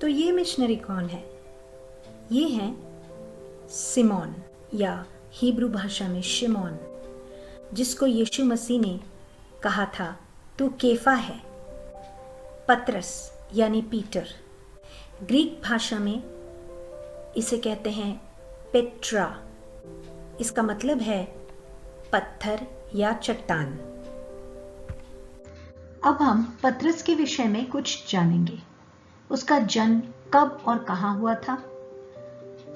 तो ये मिशनरी कौन है? ये हैं सिमोन या हिब्रू भाषा में शिमोन, जिसको यीशु मसीह ने कहा था तू केफा है, पतरस यानी पीटर। ग्रीक भाषा में इसे कहते हैं पेट्रा। इसका मतलब है पत्थर या चट्टान। अब हम पतरस के विषय में कुछ जानेंगे। उसका जन्म कब और कहां हुआ था,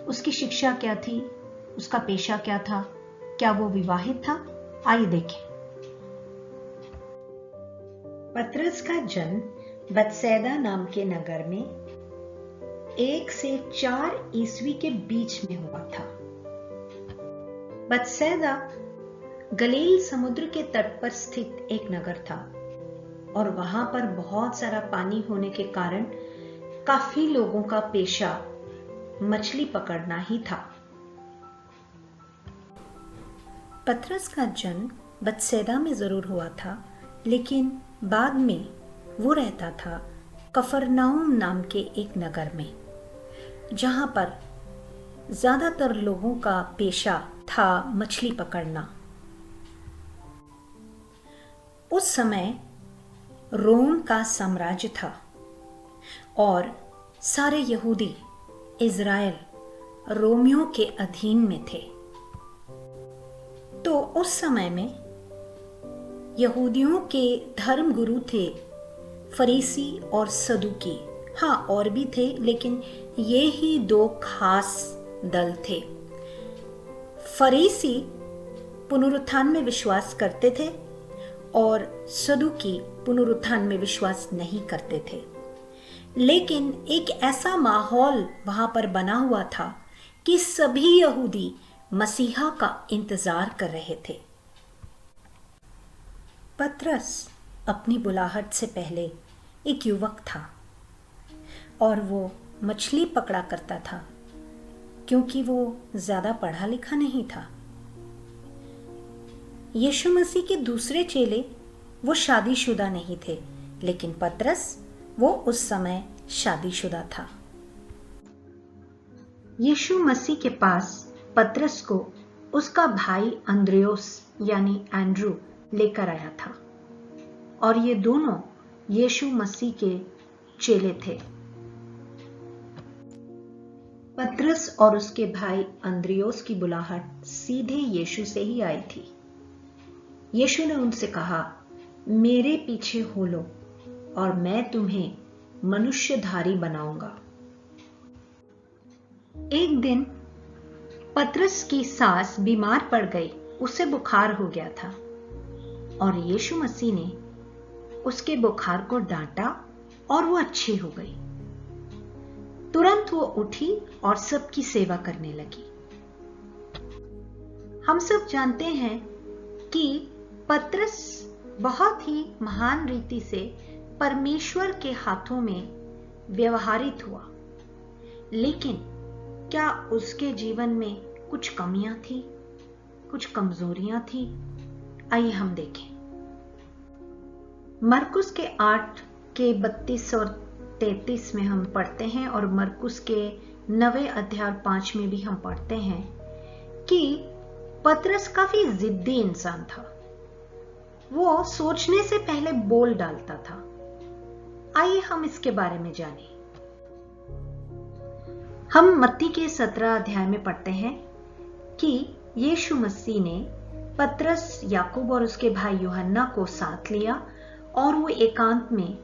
उसकी शिक्षा क्या थी, उसका पेशा क्या था, क्या वो विवाहित था? आइए देखें। पतरस का जन्म बेतसैदा नाम के नगर में 1 से 4 ईस्वी के बीच में हुआ था। बेतसैदा गलील समुद्र के तट पर स्थित एक नगर था और वहां पर बहुत सारा पानी होने के कारण काफी लोगों का पेशा मछली पकड़ना ही था। पतरस का जन्म बेतसैदा में जरूर हुआ था, लेकिन बाद में वो रहता था कफरनाउम नाम के एक नगर में, जहां पर ज्यादातर लोगों का पेशा था मछली पकड़ना। उस समय रोम का साम्राज्य था और सारे यहूदी इज़राइल रोमियों के अधीन में थे। तो उस समय में यहूदियों के धर्म गुरु थे फरीसी और सदूकी। हाँ, और भी थे, लेकिन ये ही 2 खास दल थे। फरीसी पुनरुत्थान में विश्वास करते थे और सदूकी पुनरुत्थान में विश्वास नहीं करते थे। लेकिन एक ऐसा माहौल वहां पर बना हुआ था कि सभी यहूदी मसीहा का इंतजार कर रहे थे। पतरस अपनी बुलाहट से पहले एक युवक था और वो मछली पकड़ा करता था, क्योंकि वो ज्यादा पढ़ा लिखा नहीं था। यीशु मसीह के दूसरे चेले वो शादीशुदा नहीं थे, लेकिन पतरस वो उस समय शादीशुदा था। यीशु मसीह के पास पतरस को उसका भाई अंद्रयोस यानी एंड्रू लेकर आया था और ये दोनों यीशु मसीह के चेले थे। पतरस और उसके भाई अंद्रयोस की बुलाहट सीधे यीशु से ही आई थी। यीशु ने उनसे कहा, मेरे पीछे हो लो और मैं तुम्हें मनुष्यधारी बनाऊंगा। एक दिन पतरस की सास बीमार पड़ गई, उसे बुखार हो गया था और यीशु मसीह ने उसके बुखार को डांटा और वो अच्छी हो गई। तुरंत वो उठी और सबकी सेवा करने लगी। हम सब जानते हैं कि पतरस बहुत ही महान रीति से परमेश्वर के हाथों में व्यवहारित हुआ, लेकिन क्या उसके जीवन में कुछ कमियां थी, कुछ कमजोरियां थी? आइए हम देखें। मरकुस के 8 के 32 और 33 में हम पढ़ते हैं और मरकुस के 9 अध्याय 5 में भी हम पढ़ते हैं कि पतरस काफी जिद्दी इंसान था। वो सोचने से पहले बोल डालता था। आइए हम इसके बारे में जानें। हम मत्ती के 17 अध्याय में पढ़ते हैं कि यीशु मसीह ने पतरस, याकूब और उसके भाई यूहन्ना को साथ लिया और वो एकांत में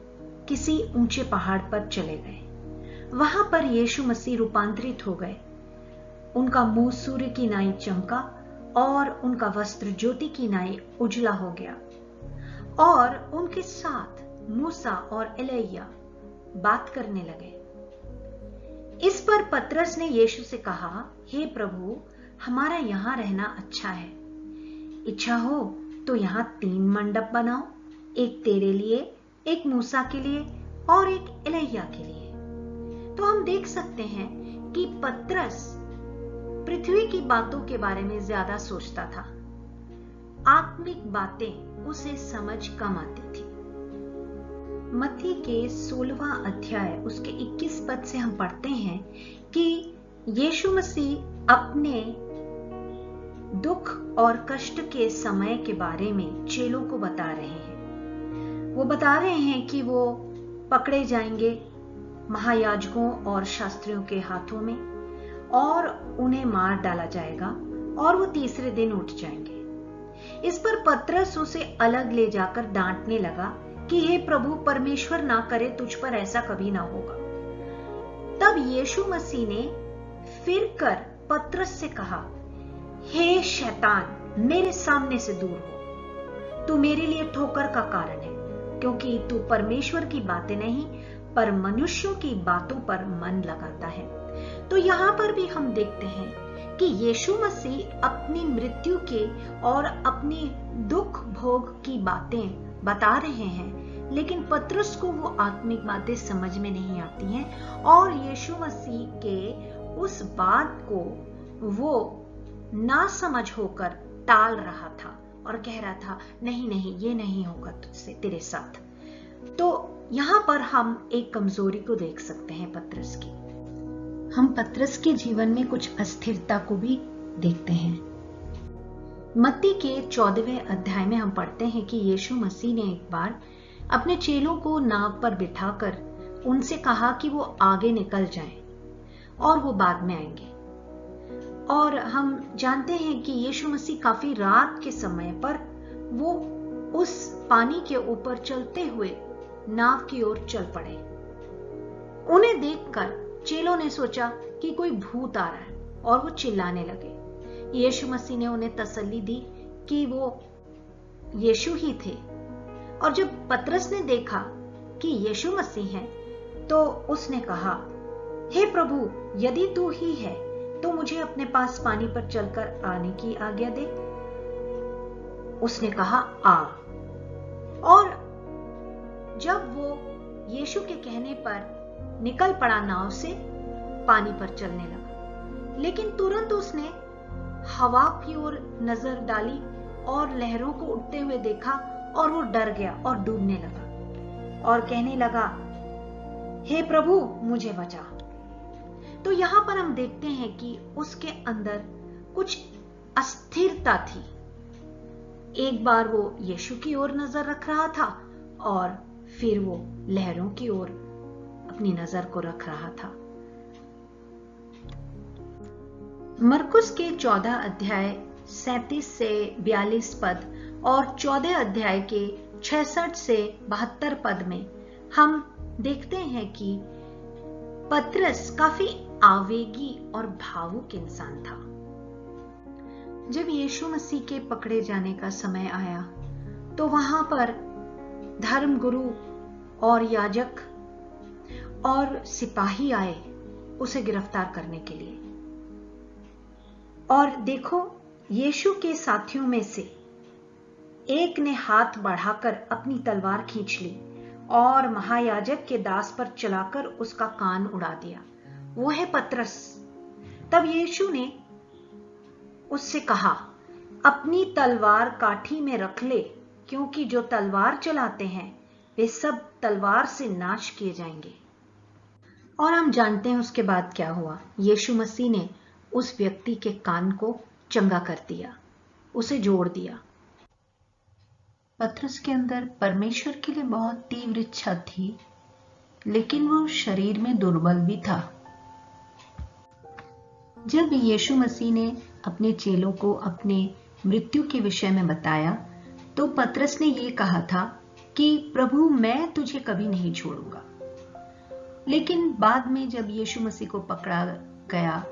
किसी ऊंचे पहाड़ पर चले गए। वहां पर यीशु मसीह रूपांतरित हो गए। उनका मुंह सूर्य की नाई चमका और उनका वस्त्र ज्योति की नाई उजला हो गया और उनके साथ मूसा और एलिय्याह बात करने लगे। इस पर पतरस ने यीशु से कहा, हे प्रभु, हमारा यहां रहना अच्छा है। इच्छा हो तो यहां 3 मंडप बनाओ, एक तेरे लिए, एक मूसा के लिए और एक एलिय्याह के लिए। तो हम देख सकते हैं कि पतरस पृथ्वी की बातों के बारे में ज्यादा सोचता था। आत्मिक बातें उसे समझ कम आती थी। मत्ती के 16वां अध्याय उसके 21 पद से हम पढ़ते हैं कि यीशु मसीह अपने दुख और कष्ट के समय के बारे में चेलों को बता रहे हैं। वो बता रहे हैं कि वो पकड़े जाएंगे महायाजकों और शास्त्रियों के हाथों में और उन्हें मार डाला जाएगा और वो तीसरे दिन उठ जाएंगे। इस पर पतरस उसे अलग ले जाकर डांटने लगा कि हे प्रभु, परमेश्वर ना करे तुझ पर ऐसा कभी ना होगा। तब यीशु मसीह ने फिर कर पतरस से कहा, हे शैतान, मेरे सामने से दूर हो, तू मेरे लिए ठोकर का कारण है, क्योंकि तू परमेश्वर की बातें नहीं पर मनुष्यों की बातों पर मन लगाता है। तो यहां पर भी हम देखते हैं कि यीशु मसीह अपनी मृत्यु के और अपनी दुख भोग की बातें बता रहे हैं, लेकिन पतरस को वो आत्मिक बातें समझ में नहीं आती हैं और यीशु मसीह के उस बात को वो ना समझ होकर टाल रहा था और कह रहा था, नहीं नहीं, ये नहीं होगा तुझसे, तेरे साथ। तो यहां पर हम एक कमजोरी को देख सकते हैं पतरस की। हम पतरस के जीवन में कुछ अस्थिरता को भी देखते हैं। मत्ती के 14वें अध्याय में हम पढ़ते हैं कि यीशु मसीह ने एक बार अपने चेलों को नाव पर बिठाकर उनसे कहा कि वो आगे निकल जाएं और वो बाद में आएंगे। और हम जानते हैं कि यीशु मसीह काफी रात के समय पर वो उस पानी के ऊपर चलते हुए नाव की ओर चल पड़े। उन्हें देखकर चेलों ने सोचा कि कोई भूत आ रहा है और वो चिल्लाने लगे। यीशु मसीह ने उन्हें तसल्ली दी कि वो यीशु ही थे। और जब पतरस ने देखा कि यीशु मसीह है तो उसने कहा, हे प्रभु, यदि तू ही है तो मुझे अपने पास पानी पर चलकर आने की आज्ञा दे। उसने कहा, आ। और जब वो यीशु के कहने पर निकल पड़ा नाव से, पानी पर चलने लगा, लेकिन तुरंत उसने हवा की ओर नजर डाली और लहरों को उठते हुए देखा और वो डर गया और डूबने लगा और कहने लगा, हे प्रभु, मुझे बचा। तो यहां पर हम देखते हैं कि उसके अंदर कुछ अस्थिरता थी। एक बार वो यीशु की ओर नजर रख रहा था और फिर वो लहरों की ओर अपनी नजर को रख रहा था। मरकुस के 14 अध्याय 37 से 42 पद और 14 अध्याय के 66 से 72 पद में हम देखते हैं कि पतरस काफी आवेगी और भावुक इंसान था। जब यीशु मसीह के पकड़े जाने का समय आया तो वहां पर धर्मगुरु और याजक और सिपाही आए उसे गिरफ्तार करने के लिए। और देखो, यीशु के साथियों में से एक ने हाथ बढ़ाकर अपनी तलवार खींच ली और महायाजक के दास पर चलाकर उसका कान उड़ा दिया। वो है पतरस। तब यीशु ने उससे कहा, अपनी तलवार काठी में रख ले, क्योंकि जो तलवार चलाते हैं वे सब तलवार से नाश किए जाएंगे। और हम जानते हैं उसके बाद क्या हुआ। यीशु मसीह ने उस व्यक्ति के कान को चंगा कर दिया, उसे जोड़ दिया। पतरस के अंदर परमेश्वर के लिए बहुत तीव्र इच्छा थी, लेकिन वो शरीर में दुर्बल भी था। जब यीशु मसीह ने अपने चेलों को अपने मृत्यु के विषय में बताया तो पतरस ने ये कहा था कि प्रभु, मैं तुझे कभी नहीं छोड़ूंगा। लेकिन बाद में जब यीशु मसीह को पकड़ा गया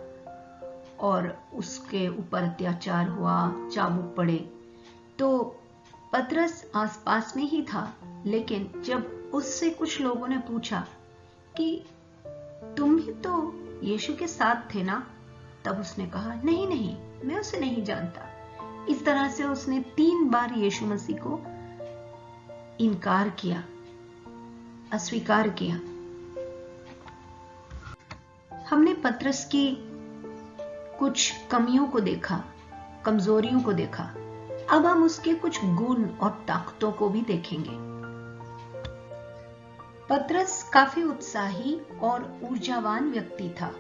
और उसके ऊपर अत्याचार हुआ, चाबुक पड़े, तो पतरस आसपास में ही था। लेकिन जब उससे कुछ लोगों ने पूछा कि तुम ही तो यीशु के साथ थे ना, तब उसने कहा, नहीं नहीं, मैं उसे नहीं जानता। इस तरह से उसने 3 बार यीशु मसीह को इनकार किया, अस्वीकार किया। हमने पतरस की कुछ कमियों को देखा, कमजोरियों को देखा। अब हम उसके कुछ गुण और ताकतों को भी देखेंगे। पतरस काफी उत्साही और ऊर्जावान व्यक्ति था।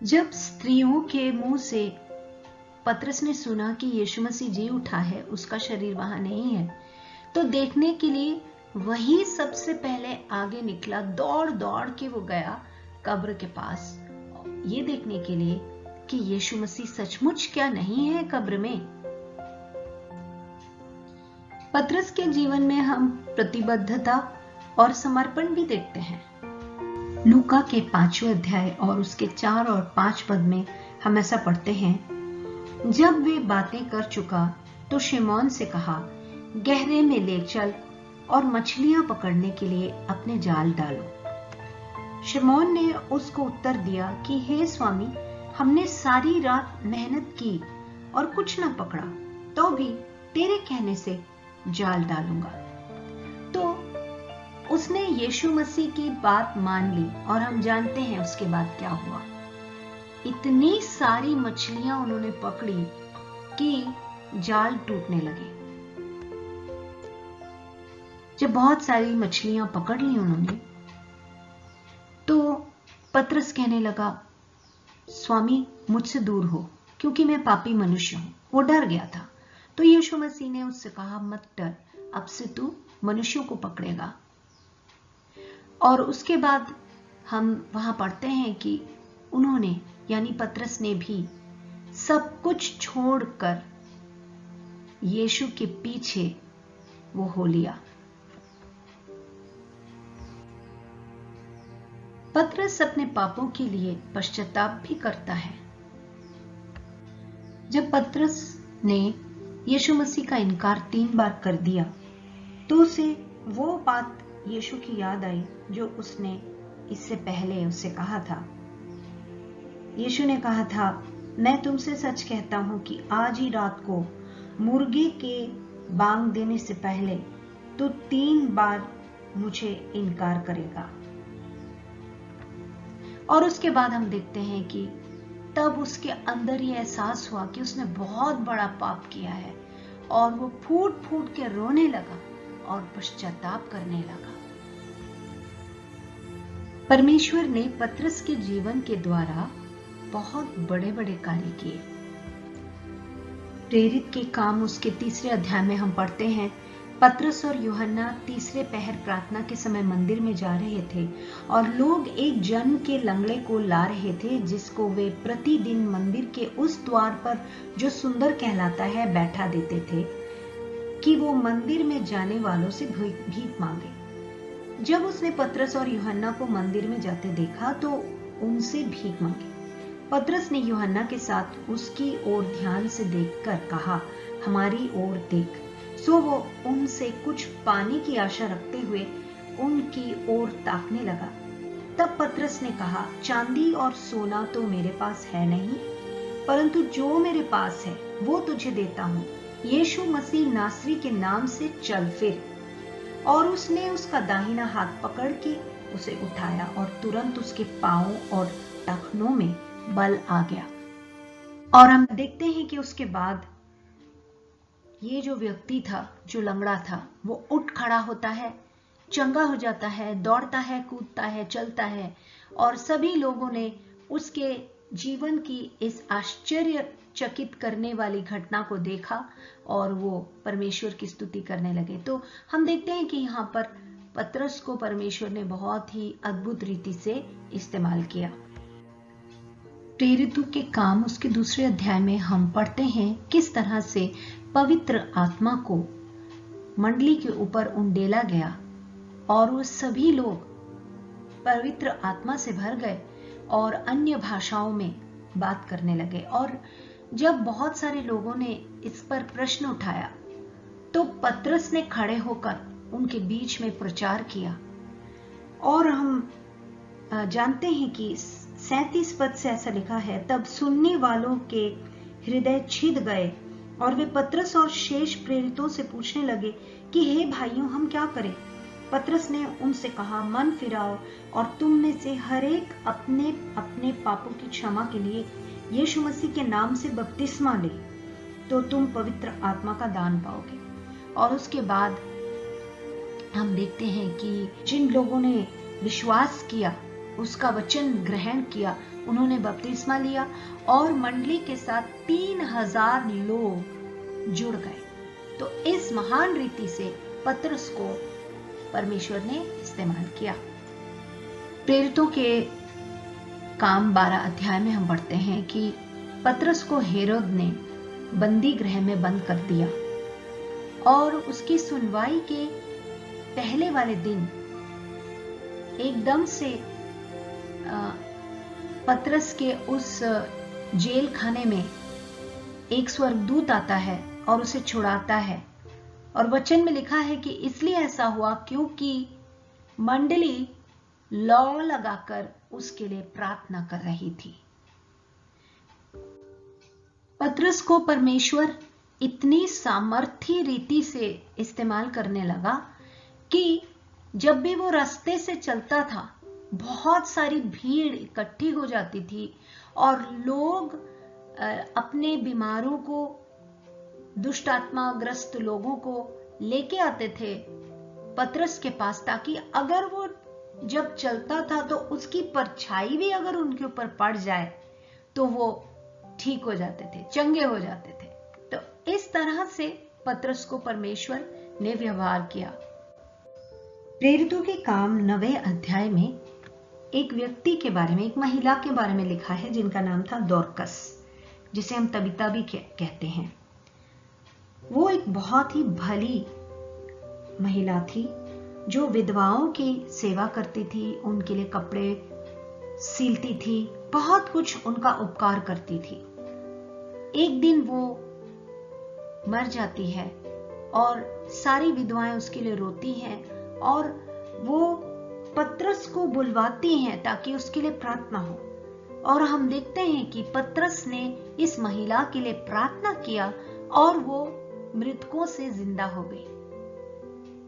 जब स्त्रियों के मुंह से पतरस ने सुना कि यीशु मसीह जी उठा है, उसका शरीर वहां नहीं है, तो देखने के लिए वही सबसे पहले आगे निकला। दौड़ दौड़ के वो गया कब्र के पास, ये देखने के लिए कि यीशु मसीह सचमुच क्या नहीं है कब्र में। पतरस के जीवन में हम प्रतिबद्धता और समर्पण भी देखते हैं। लूका के 5वें अध्याय और उसके 4 और 5 पद में हम ऐसा पढ़ते हैं, जब वे बातें कर चुका तो शिमोन से कहा, गहरे में ले चल और मछलियां पकड़ने के लिए अपने जाल डालो। शिमोन ने उसको उत्तर दिया कि हे स्वामी, हमने सारी रात मेहनत की और कुछ न पकड़ा, तो भी तेरे कहने से जाल डालूंगा। तो उसने यीशु मसीह की बात मान ली और हम जानते हैं उसके बाद क्या हुआ। इतनी सारी मछलियां उन्होंने पकड़ी कि जाल टूटने लगे। जब बहुत सारी मछलियां पकड़ ली उन्होंने, तो पतरस कहने लगा, स्वामी मुझसे दूर हो, क्योंकि मैं पापी मनुष्य हूं। वो डर गया था। तो यीशु मसीह ने उससे कहा, मत डर, अब से तू मनुष्यों को पकड़ेगा। और उसके बाद हम वहां पढ़ते हैं कि उन्होंने, यानी पतरस ने भी सब कुछ छोड़कर यीशु के पीछे वो हो लिया। पतरस अपने पापों के लिए पश्चाताप भी करता है। जब पतरस ने यीशु मसीह का इनकार 3 बार कर दिया, तो उसे वो बात यीशु की याद आई जो उसने इससे पहले उससे कहा था। यीशु ने कहा था, मैं तुमसे सच कहता हूं कि आज ही रात को मुर्गे के बांग देने से पहले तो 3 बार मुझे इनकार करेगा। और उसके बाद हम देखते हैं कि तब उसके अंदर ये एहसास हुआ कि उसने बहुत बड़ा पाप किया है, और वो फूट फूट के रोने लगा और पश्चाताप करने लगा। परमेश्वर ने पतरस के जीवन के द्वारा बहुत बड़े बड़े कार्य किए। प्रेरित के काम उसके 3 अध्याय में हम पढ़ते हैं, पतरस और यूहन्ना तीसरे पहर प्रार्थना के समय मंदिर में जा रहे थे, और लोग एक जन्म के लंगड़े को ला रहे थे, जिसको वे प्रतिदिन मंदिर के उस द्वार पर, जो सुंदर कहलाता है, बैठा देते थे कि वो मंदिर में जाने वालों से भीख मांगे। जब उसने पतरस और यूहन्ना को मंदिर में जाते देखा तो उनसे भीख मांगी। पतरस ने यूहन्ना के साथ उसकी ओर ध्यान से देखकर कहा, हमारी ओर देख। सो वो उनसे कुछ पाने की आशा रखते हुए उनकी ओर ताकने लगा। तब पतरस ने कहा, चांदी और सोना तो मेरे पास है नहीं, परंतु जो मेरे पास है वो तुझे देता हूं। यीशु मसीह नासरी के नाम से चल फिर। और उसने उसका दाहिना हाथ पकड़ के उसे उठाया, और तुरंत उसके पांवों और टखनों में बल आ गया। और हम देखते हैं कि उसके बाद ये जो व्यक्ति था, जो लंगड़ा था, वो उठ खड़ा होता है, चंगा हो जाता है, दौड़ता है, कूदता है, चलता है। और सभी लोगों ने उसके जीवन की इस आश्चर्यचकित करने वाली घटना को देखा और वो परमेश्वर की स्तुति करने लगे। तो हम देखते हैं कि यहाँ पर पतरस को परमेश्वर ने बहुत ही अद्भुत रीति से इस्तेमाल किया। प्रेरितों के काम उसके 2 अध्याय में हम पढ़ते हैं किस तरह से पवित्र आत्मा को मंडली के ऊपर उंडेला गया, और वो सभी लोग पवित्र आत्मा से भर गए और अन्य भाषाओं में बात करने लगे। और जब बहुत सारे लोगों ने इस पर प्रश्न उठाया, तो पतरस ने खड़े होकर उनके बीच में प्रचार किया। और हम जानते हैं कि 37 पद से ऐसा लिखा है, तब सुनने वालों के हृदय छिद गए और वे पतरस और शेष प्रेरितों से पूछने लगे कि हे भाइयों, हम क्या करें? पतरस ने उनसे कहा, मन फिराओ और तुम में से हर एक अपने अपने पापों की क्षमा के लिए यीशु मसीह के नाम से बपतिस्मा ले, तो तुम पवित्र आत्मा का दान पाओगे। और उसके बाद हम देखते हैं कि जिन लोगों ने विश्वास किया, उसका वचन ग्रहण किया, उन्होंने बपतिस्मा लिया और मंडली के साथ 3000 लोग जुड़ गए। तो इस महान रीति से पतरस को परमेश्वर ने इस्तेमाल किया। प्रेरितों के काम 12 अध्याय में हम पढ़ते हैं कि पतरस को हेरोद ने बंदी गृह में बंद कर दिया और उसकी सुनवाई के पहले वाले दिन एकदम से पतरस के उस जेल खाने में एक स्वर्गदूत आता है और उसे छुड़ाता है। और वचन में लिखा है कि इसलिए ऐसा हुआ क्योंकि मंडली लौ लगाकर उसके लिए प्रार्थना कर रही थी। पतरस को परमेश्वर इतनी सामर्थी रीति से इस्तेमाल करने लगा कि जब भी वो रास्ते से चलता था, बहुत सारी भीड़ इकट्ठी हो जाती थी और लोग अपने बीमारों को, दुष्ट आत्माग्रस्त लोगों को लेके आते थे पतरस के पास, ताकि अगर वो जब चलता था तो उसकी परछाई भी अगर उनके ऊपर पड़ जाए तो वो ठीक हो जाते थे, चंगे हो जाते थे। तो इस तरह से पतरस को परमेश्वर ने व्यवहार किया। प्रेरितों के काम 9वें अध्याय में एक व्यक्ति के बारे में, एक महिला के बारे में लिखा है जिनका नाम था दोरकस, जिसे हम तबीता भी कहते हैं। वो एक बहुत ही भली महिला थी जो विधवाओं की सेवा करती थी, उनके लिए कपड़े सीलती थी, बहुत कुछ उनका उपकार करती थी। एक दिन वो मर जाती है और सारी विधवाएं उसके लिए रोती हैं और वो पतरस को बुलवाती हैं ताकि उसके लिए प्रार्थना हो। और हम देखते हैं कि पतरस ने इस महिला के लिए प्रार्थना किया और वो मृतकों से जिंदा हो गई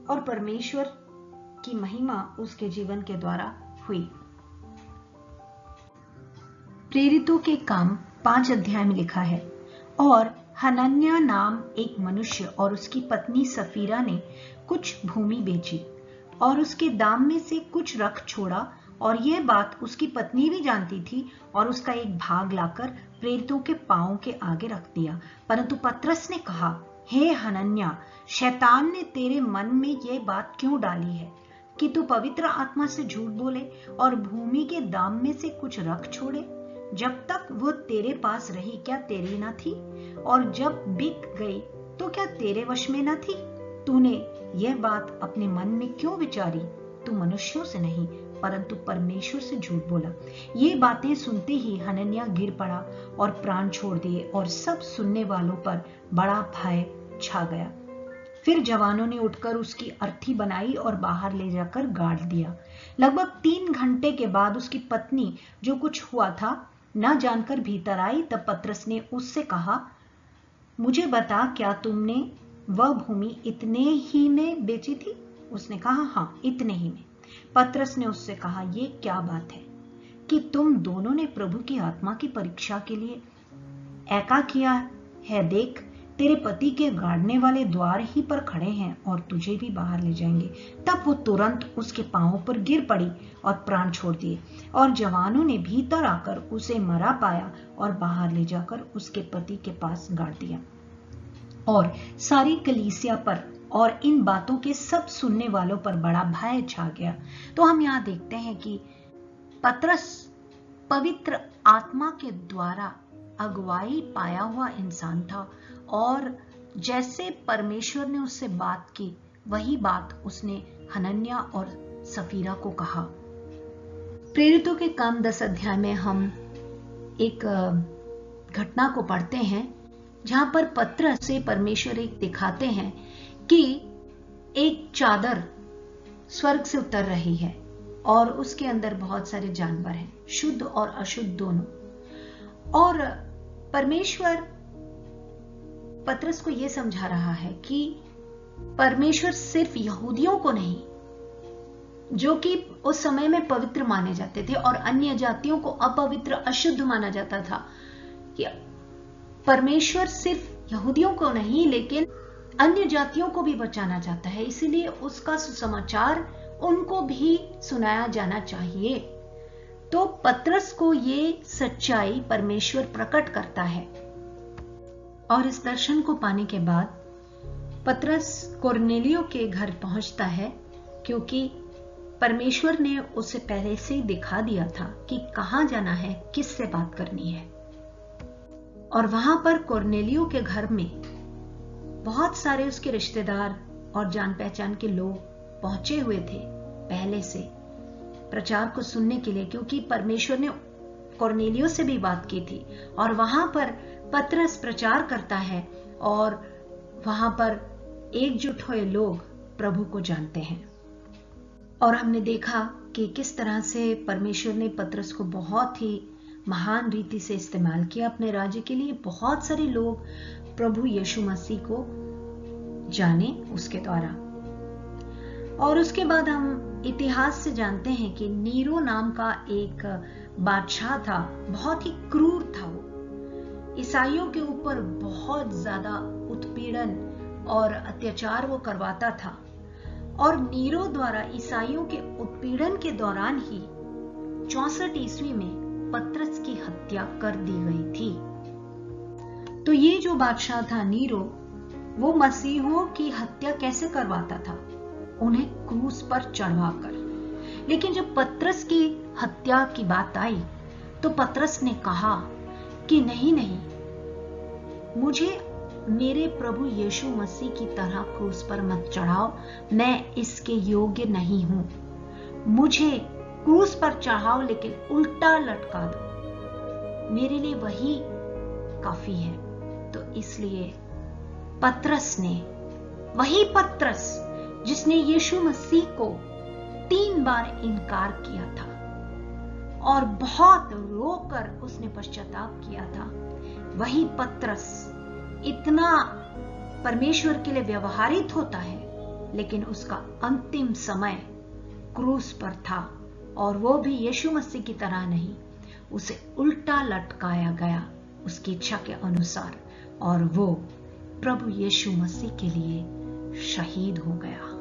और परमेश्वर की महिमा उसके जीवन के द्वारा हुई। प्रेरितों के काम 5 अध्याय में लिखा है, और हनन्याह नाम एक मनुष्य और उसकी पत्नी सफीरा ने कुछ भूमि बेची और उसके दाम में से कुछ रख छोड़ा, और यह बात उसकी पत्नी भी जानती थी, और उसका एक भाग लाकर प्रेरितों के पांवों के आगे रख दिया। परंतु पतरस ने कहा, हे हनन्याह, शैतान ने तेरे मन में यह बात क्यों डाली है कि तू पवित्र आत्मा से झूठ बोले और भूमि के दाम में से कुछ रख छोड़े? जब तक वो तेरे पास रही क्या तेरी न थी, और जब बिक गई तो क्या तेरे वश में न थी? तूने यह बात अपने मन में क्यों विचारी? तू मनुष्यों से नहीं परंतु परमेश्वर से झूठ बोला। ये बातें सुनते ही हनन्याह गिर पड़ा और प्राण छोड़ दिए, और सब सुनने वालों पर बड़ा भय छा गया। फिर जवानों ने उठकर उसकी अर्थी बनाई और बाहर ले जाकर गाड़ दिया। लगभग 3 घंटे के बाद उसकी पत्नी, जो कुछ हुआ था न जानकर भीतर आई। तब पतरस ने उससे कहा, मुझे बता, क्या तुमने वह भूमि इतने ही में बेची थी? उसने कहा, हाँ, इतने ही में। पतरस ने उससे कहा, ये क्या बात है कि तुम दोनों ने प्रभु की आत्मा की परीक्षा के लिए ऐका किया है? देख, तेरे पति के गाड़ने वाले द्वार ही पर खड़े हैं और तुझे भी बाहर ले जाएंगे। तब वो तुरंत उसके पांवों पर गिर पड़ी और प्राण छोड़ दिए, और जवानों ने भीतर आकर उसे मरा पाया और बाहर ले जाकर उसके पति के पास गाड़ दिया। और सारी कलीसिया पर और इन बातों के सब सुनने वालों पर बड़ा भय छा गया। तो हम यहाँ देखते हैं कि पतरस पवित्र आत्मा के द्वारा अगुवाई पाया हुआ इंसान था, और जैसे परमेश्वर ने उससे बात की वही बात उसने हनन्याह और सफीरा को कहा। प्रेरितों के काम 10 अध्याय में हम एक घटना को पढ़ते हैं जहां पर पतरस से परमेश्वर एक दिखाते हैं कि एक चादर स्वर्ग से उतर रही है और उसके अंदर बहुत सारे जानवर हैं, शुद्ध और अशुद्ध दोनों। और परमेश्वर पतरस को यह समझा रहा है कि परमेश्वर सिर्फ यहूदियों को नहीं, जो कि उस समय में पवित्र माने जाते थे और अन्य जातियों को अपवित्र अशुद्ध माना जाता था, कि परमेश्वर सिर्फ यहूदियों को नहीं लेकिन अन्य जातियों को भी बचाना चाहता है, इसीलिए उसका सुसमाचार उनको भी सुनाया जाना चाहिए। तो पतरस को ये सच्चाई परमेश्वर प्रकट करता है और इस दर्शन को पाने के बाद पतरस कुरनेलियो के घर पहुंचता है, क्योंकि परमेश्वर ने उसे पहले से ही दिखा दिया था कि कहां जाना है, किससे बात करनी है। और वहां पर कुरनेलियो के घर में बहुत सारे उसके रिश्तेदार और जान पहचान के लोग पहुंचे हुए थे पहले से प्रचार को सुनने के लिए, क्योंकि परमेश्वर ने कुरनेलियो से भी बात की थी। और वहां पर पतरस प्रचार करता है और वहां पर एकजुट हुए लोग प्रभु को जानते हैं। और हमने देखा कि किस तरह से परमेश्वर ने पतरस को बहुत ही महान रीति से इस्तेमाल किया अपने राज्य के लिए। बहुत सारे लोग प्रभु यीशु मसीह को जाने उसके द्वारा। और उसके बाद हम इतिहास से जानते हैं कि नीरो नाम का एक बादशाह था, बहुत ही क्रूर था। वो ईसाइयों के ऊपर बहुत ज्यादा उत्पीड़न और अत्याचार वो करवाता था। और नीरो द्वारा ईसाइयों के उत्पीड़न के दौरान ही 64 ईस्वी में पतरस की हत्या कर दी गई थी। तो ये जो बादशाह था नीरो, वो मसीहों की हत्या कैसे करवाता था? उन्हें क्रूस पर चढ़वाकर। लेकिन जब पतरस की हत्या की बात आई तो पतरस ने कहा कि नहीं नहीं, मुझे मेरे प्रभु यीशु मसीह की तरह क्रूस पर मत चढ़ाओ, मैं इसके योग्य नहीं हूं। मुझे क्रूस पर चढ़ाओ लेकिन उल्टा लटका दो, मेरे लिए वही काफी है। तो इसलिए पतरस ने, वही पतरस जिसने यीशु मसीह को 3 बार इनकार किया था और बहुत रोकर उसने पश्चाताप किया था, वही पतरस इतना परमेश्वर के लिए व्यवहारित होता है, लेकिन उसका अंतिम समय क्रूस पर था। और वो भी यीशु मसीह की तरह नहीं, उसे उल्टा लटकाया गया उसकी इच्छा के अनुसार, और वो प्रभु यीशु मसीह के लिए शहीद हो गया।